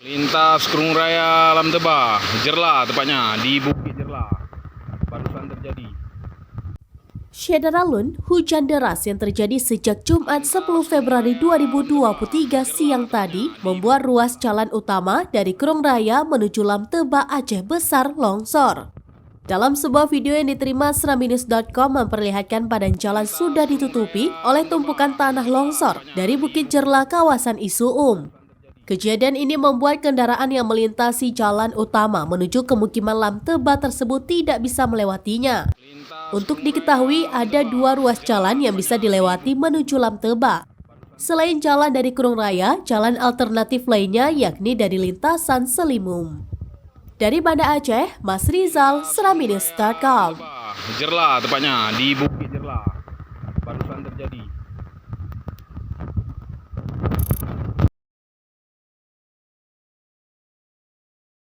Lintas Kerung Raya Alam Tebah, Jerlah tepatnya di Bukit Jerlah, barusan terjadi. Syederalun, hujan deras yang terjadi sejak Jumat 10 Februari 2023 siang tadi membuat ruas jalan utama dari Kerung Raya menuju Lam Tebah Aceh Besar longsor. Dalam sebuah video yang diterima seraminus.com memperlihatkan badan jalan sudah ditutupi oleh tumpukan tanah longsor dari Bukit Jerlah kawasan Isuum. Kejadian ini membuat kendaraan yang melintasi jalan utama menuju kemukiman Lam Tebah tersebut tidak bisa melewatinya. Untuk diketahui, ada 2 ruas jalan yang bisa dilewati menuju Lam Tebah. Selain jalan dari Kerung Raya, jalan alternatif lainnya yakni dari lintasan Selimum. Dari Banda Aceh, Mas Rizal, seraminus.com. Jerlah tepatnya di Bukit